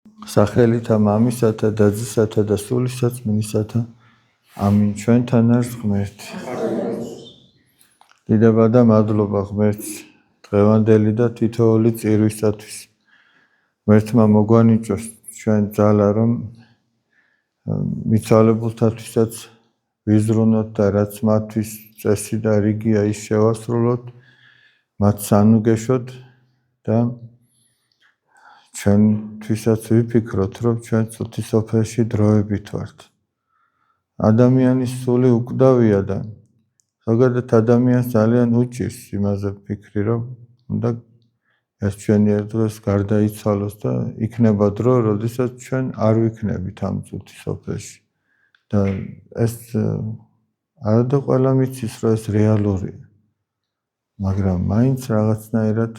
სახელითა მამისათა და ძისათა და სულისაცმინისათა. ამინ. ჩვენთან არის ღმერთი. დიდება და მადლობა ღმერთს დღევანდელი და თითოეული წირვისათვის. ღმერთმა მოგვანიჭოს ჩვენ ძალა, რომ მიცვალებულთათვისაც ვიზრუნოთ და რაც მათთვის წესი და რიგია ის შევასრულოთ, მათ სანუგეშოთ და ჩვენთვისაც ვიფიქროთ, რომ ჩვენ წუთის სოფელში დროებით ვართ. ადამიანის სული უკვდავია და ზოგადად ადამიანს ძალიან უჭირს იმაზე ფიქრი, რომ უნდა ეს ჩვენი ერთდროს გარდაიცვალოს და იქნება დრო, როდესაც ჩვენ არ ვიქნებით ამ წუთის სოფელში. და ეს არადა ყველა მიცის, რომ ეს რეალურია. მაგრამ მაინც რაღაცნაირად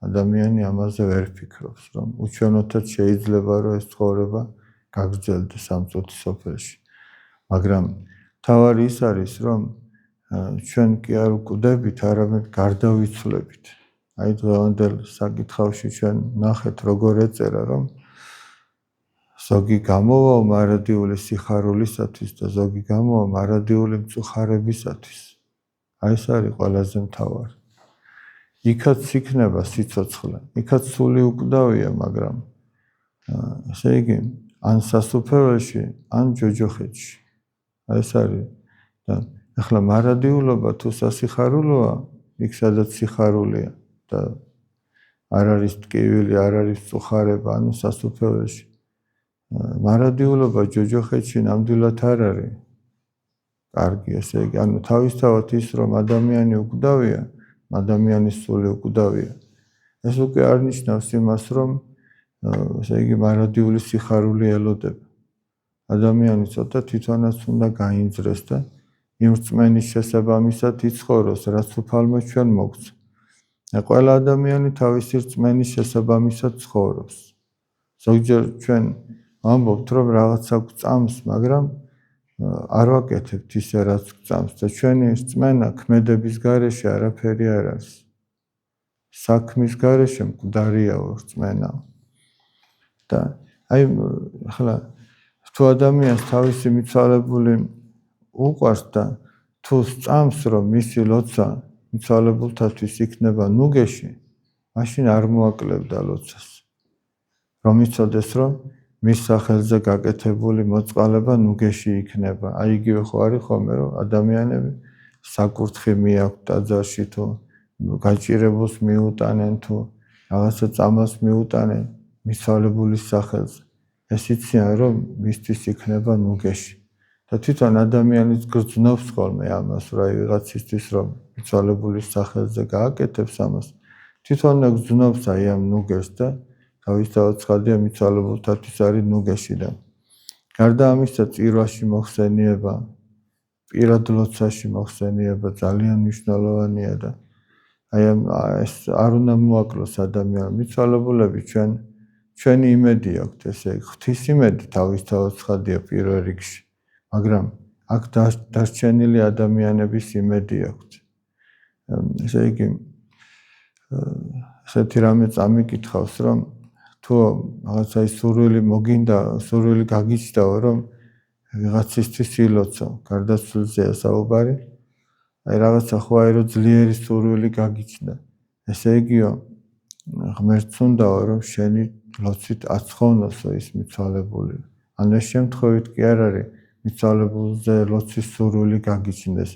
ადამიანი ამაზე ვერ ფიქრობს, რომ უჩვენოთაც შეიძლება, რომ ეს ცხოვრება გაგრძელდეს ამ წუთის სოფელში. მაგრამ თავარი ის არის, რომ ჩვენ კი არ ვკვდებით, არამედ გარდავიცვლებით. აი დღევანდელ საკითხავში ჩვენ ნახეთ, როგორ ეწერა, რომ ზოგი გამოვა მარადიული სიხარულისათვის და ზოგი გამოვა მარადიული მწუხარებისათვის. აი ეს არის ყველაზე მთავარი. იქაც იქნება სიცოცხლე, იქაც სული უკვდავია, მაგრამ ესე იგი, ან სასუფეველში, ან ჯოჯოხეთში. აი ეს არის და ახლა მარადიულობა თუ სასიხარულოა, იქ სადაც სიხარულია და არ არის ტკივილი, არ არის მწუხარება, ანუ სასუფეველში. მარადიულობა ჯოჯოხეთში ნამდვილად არ არის კარგი, ესე იგი, ანუ თავისთავად ის, რომ ადამიანი უკვდავია, ადამიანის სული უკვდავია. ეს უკვე არ ნიშნავს იმას, რომ ესე იგი მარადიული სიხარული ელოდება. ადამიანი ცოტა თვითონაც უნდა გაინძრეს და იმ რწმენის შესაბამისად იცხოვროს, რაც უფალმა ჩვენ მოგცა. ყველა ადამიანი თავისი რწმენის შესაბამისად ცხოვრობს. ზოგჯერ ჩვენ ვამბობთ, რომ რაღაცა გვწამს, მაგრამ არ ვაკეთებთ ისე, რაც გვწამს და ჩვენი რწმენა ქმედების გარეშე არაფერი არ არის. საქმის გარეშე მკვდარია რწმენა. და აი ახლა თუ ადამიანს თავისი მიცვალებული უყვარს და თუ სწამს, რომ მისი ლოცა მიცვალებულთათვის იქნება ნუგეში, მაშინ არ მოაკლებდა ლოცას. რომ იცოდეს, რომ მის სახელზე გაკეთებული მოწყალება ნუგეში იქნება. აი იგივე ხო არის ხოლმე, რომ ადამიანები საკურთხი მიაქვთ ტაძარში თუ გაჭირებულს მიუტანენ თუ რაღაცა წამალს მიუტანენ მიცვალებულის სახელზე. ეს იციან, რომ მისთვის იქნება ნუგეში. და თვითონ ადამიანიც გრძნობს ხოლმე ამას, რომ აი ვიღაცისთვის რომ მიცვალებულის სახელზე გააკეთებს ამას, თვითონ გრძნობს აი ამ ნუგეს და თავისთავად ცხადია მიცვალებულთათვის არის ნუგეში და გარდა ამისა წირვაში მოხსენიება, პირად ლოცაში მოხსენიება ძალიან მნიშვნელოვანია და აი ეს არ უნდა მოაკლოს ადამიანს. მიცვალებულები ჩვენი იმედი აქვთ, ესე იგი ღვთის იმედი თავისთავად ცხადია პირველ რიგში, მაგრამ აქ დარჩენილი ადამიანების იმედი აქვთ. ესე იგი ესეთი რამე წამიკითხავს, რომ თუ რაღაცა სურვილი მოგინდა, სურვილი გაგიჩნდაო, რომ ვიღაცისთვის ილოცო, გარდაცვლილზეა საუბარი, აი რაღაცა ხო აი რომ ძლიერი სურვილი გაგიჩნდა. ესე იგიო, ღმერთს უნდაო, რომ შენი ლოცვით აცხოვნოსო ის მიცვალებული. ან ეს შემთხვევით კი არ არის მიცვალებულზე ლოცვის სურვილი გაგიჩნდეს,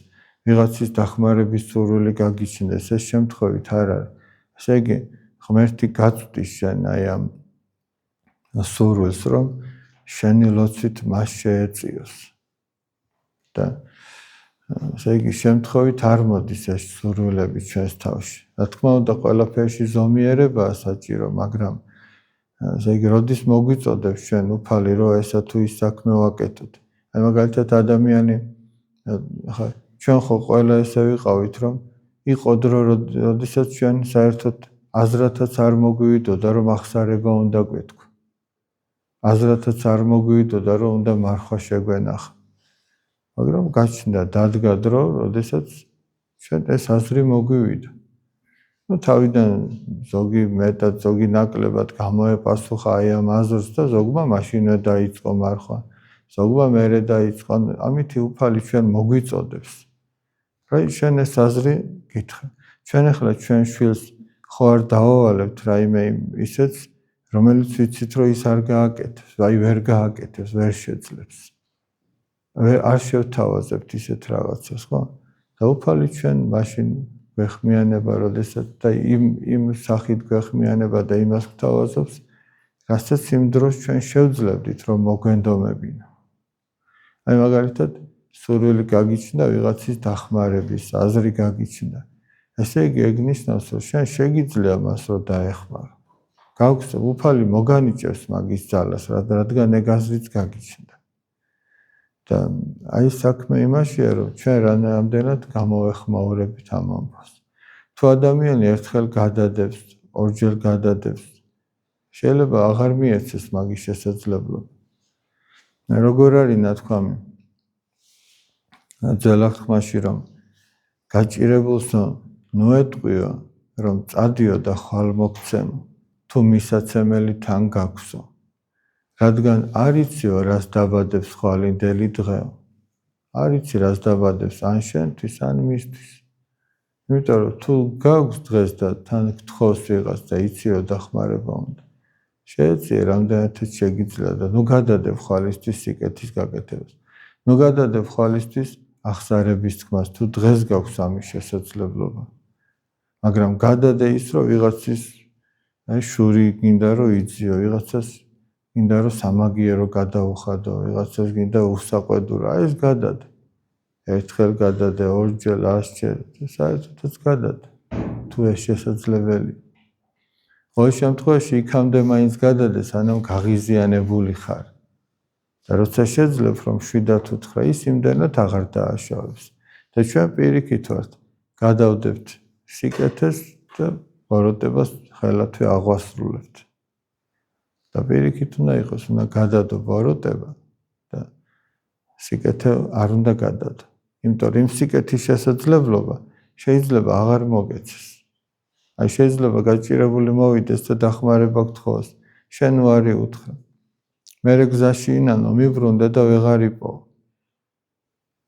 ვიღაცის დახმარების სურვილი გაგიჩნდეს, ეს შემთხვევით არ არის. ესე იგი, ღმერთი გაწვდის შენ აი ამ სურვილს, რომ შენი ლოცვით მას შეეწიოს. და ესე იგი, შემთხვევით არ მოდის ეს სურვილები ჩვენს თავში. რა თქმა უნდა, ყველაფერში ზომიერებაა საჭირო, მაგრამ ესე იგი, როდის მოგვიწოდებს ჩვენ უფალი, რომ ესა თუ ის საქმე ვაკეთოთ. აი მაგალითად ადამიანი ახლა ჩვენ ხო ყველა ესე ვიყავით, რომ იყო დრო, როდესაც ჩვენ საერთოდ აზრათაც არ მოგვივიდოდა, რომ აღსარება უნდა გვეთქვა. აზრათაც არ მოგვივიდოდა, რომ უნდა მარხვა შეგვენახა. მაგრამ გაჩნდა, დადგა დრო, როდესაც ჩვენ ეს აზრი მოგვივიდა. თავიდან ზოგი მეტად, ზოგი ნაკლებად გამოეპასუხა აი ამ აზრს და ზოგმა მაშინვე დაიწყო მარხვა. ზოგმა მერე დაიწყო, ამითი უფალი ჩვენ მოგვიწოდებს. რა შენ ეს აზრი გითხრა. ჩვენ ახლა ჩვენ შვილს ხო არ დავავალებთ რაიმე ისეც, რომელიც ვიცით რომ ის არ გააკეთებს, აი ვერ გააკეთებს, ვერ შეძლებს. არ შევთავაზებთ ისეთ რაღაცას, ხო? და უფალი ჩვენ მაშინ გვეხმიანება, როდესაც და იმ სახით გვეხმიანება და იმას გვთავაზობს, რასაც იმ დროს ჩვენ შევძლებდით რომ მოგვენდომებინა. აი მაგალითად სურვილი გაგიჩნდა ვიღაცის დახმარების, აზრი გაგიჩნდა. ესე იგი ეგნიშნავს, რომ შენ შეგიძლია მას რომ დაეხმარო. გაქვს უფალი მოგანიჭებს მაგის ძალას, რადგან ეგ აზრიც გაგიჩნდა. და აი საქმე იმაშია, რომ ჩვენ რამდენად გამოვეხმაურებით ამ ამბავს. თუ ადამიანი ერთხელ გადადებს, ორჯერ გადადებს, შეიძლება აღარ მიეცეს მაგის შესაძლებლობა. როგორ არის ნათქვამი? ძველახმაში რომ გაჭირებულსო ნუეტყვიო, რომ წადიო და ხვალ მოგცემო, თუ მისაცემელი თან გაქვსო. რადგან არ იციო, რას დაბადებს ხვალინდელი დღეო. არ იცი, რას დაბადებს ან შენთვის, ან მისთვის. იმიტომ რომ თუ გაქვს დღეს და თან გთხოვს ვიღაც და იციო დახმარება უნდა. შეეძლია რამდენადაც შეგიძლია და ნუ გადადებ ხვალისთვის სიკეთის გაკეთებას. ნუ გადადებ ხვალისთვის აღსარების თქმას, თუ დღეს გაქვს ამის შესაძლებლობა. მაგრამ გადადე ის, რომ ვიღაცის აი შური გინდა რომ იძიო, ვიღაცას გინდა რომ სამაგიერო გადაუხადო, ვიღაცას გინდა უსაყვედურო, აი ეს გადადე. ერთხელ გადადე, ორჯერ, 100-ჯერ, საერთოდაც გადადე. თუ ეს შესაძლებელია. ყოველ შემთხვევაში იქამდე მაინც გადადე, სანამ გაღიზიანებული ხარ. და როცა შეძლებ რომ 7 თუ 9 ის იმდენად აღარ დააშავებს. და ჩვენ პირიქით ვართ, გადავდებთ სიკეთეს და ბოროტებას ხელათვე აღვასრულებთ. და პირიქით უნდა იყოს, უნდა გადადო ბოროტება და სიკეთე არ უნდა გადადო. იმიტომ რომ იმ სიკეთის შესაძლებლობა შეიძლება აღარ მოგეცეს. აი შეიძლება გაჭირებული მოვიდეს და დახმარება გთხოვოს, შენ უარი უთხრა. მერე გზაში ინანო, მიბრუნდე და ვეღარ იპო.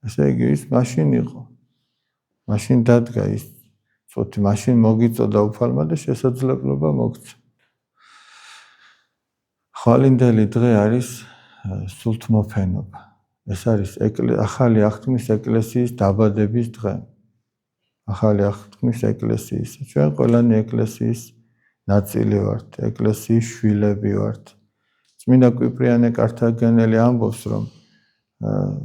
ესე იგი ის მაშინ იყო. მაშინ დადგა ის წუთი, მაშინ მოგიწოდა უფალმა და შესაძლებლობა მოგცა. ხვალინდელი დღე არის სულთმოფენობა. ეს არის ახალი აღთქმის ეკლესიის დაბადების დღე. ახალი აღთქმის ეკლესიის. ჩვენ ყველანი ეკლესიის ნაწილი ვართ, ეკლესიის შვილები ვართ. წმინდა კვიპრიანე კართაგენელი ამბობს, რომ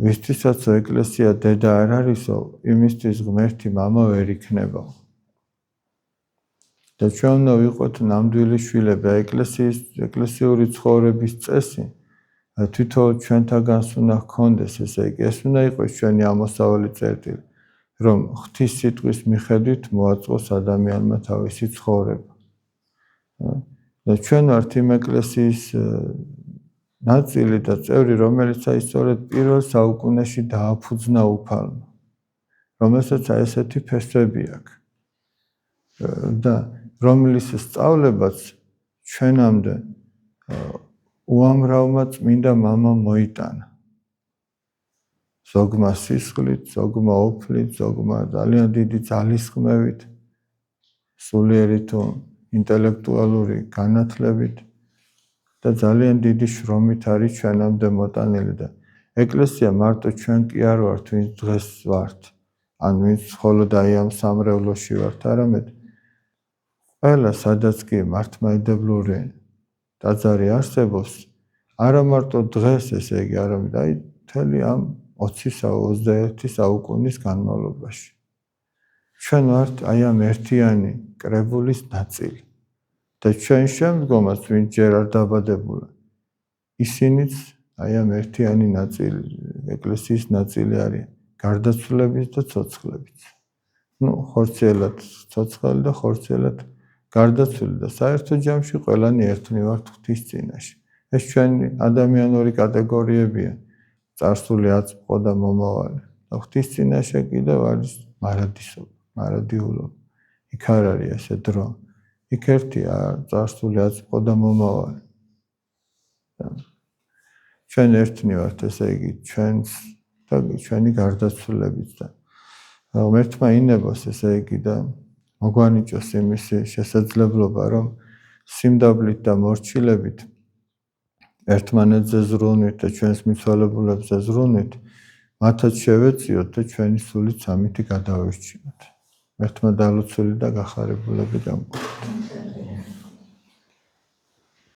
ვისთვისაც ეკლესია დედა არ არისო, იმისთვის ღმერთი მამა ვერ იქნება. და ჩვენ უნდა ვიყოთ ნამდვილი შვილები, ეკლესიური ცხოვრების წესი თვითონ ჩვენთაგანს უნდა ჰქონდეს, ესე იგი ეს უნდა იყოს ჩვენი ამოსავალი წერტილი, რომ ღვთის სიტყვის მიხედვით მოაწყოს ადამიანმა თავისი ცხოვრება. და ჩვენ ვართ იმ ეკლესიის ნაწილი და წევრი, რომელიც აი სწორედ პირველ საუკუნეში დააფუძნა უფალმა, რომელსაც აი ესეთი ფესვები აქვს. და რომლის სწავლებაც ჩვენამდე უამრავმა წმინდა მამამ მოიტანა. ზოგმა სისხლით, ზოგმა ოფლით, ზოგმა ძალიან დიდი ძალისხმევით, სულიერი თუ ინტელექტუალური განათლებით და ძალიან დიდი შრომით არის ჩვენამდე მოტანილი და ეკლესია მარტო ჩვენ კი არ ვართ, ვინც დღეს ვართ, ან ვინც მხოლოდ აი ამ სამრევლოში ვართ, არამედ ყველა სადაც კი მართლმადიდებლური ტაძარი არსებობს, არა მარტო დღეს, ესე იგი, არამედ აი მთელი ამ 20-21 საუკუნის განმავლობაში. ჩვენ ვართ აი ამ ერთიანი კრებულის ნაწილი. და ჩვენ შემდგომაც, ვინც ჯერ არ დაბადებულა, ისინიც აი ამ ერთიანი ნაწილი, ეკლესიის ნაწილი არიან, გარდაცვლილების და ცოცხლების. ხორციელად ცოცხალი და ხორციელად გარდაცვლილი და საერთო ჯამში ყველანი ერთნი ვართ ღვთის წინაშე. ეს ჩვენი ადამიანური კატეგორიებია, წარსული აწმყო და მომავალი. და ღვთის წინაშე კიდევ არის მარადისობა, მარადიულობა. იქ არ არის ესე დრო. იქ ერთია წარსული აწმყო და მომავალი. ჩვენ ერთნი ვართ, ესე იგი ჩვენს და ჩვენი გარდაცვალებით და ღმერთმა ინებოს ესე იგი და მოგვანიჭოს იმისი შესაძლებლობა, რომ სიმდაბლით და მორჩილებით ერთმანეთზე ზრუნვით და ჩვენს მიცვალებულებზე ზრუნვით მათაც შევეციოთ და ჩვენი სულით სამითი გადავირჩიოთ. ერთმა დალოცული და გახარებულები გამოვიდეთ.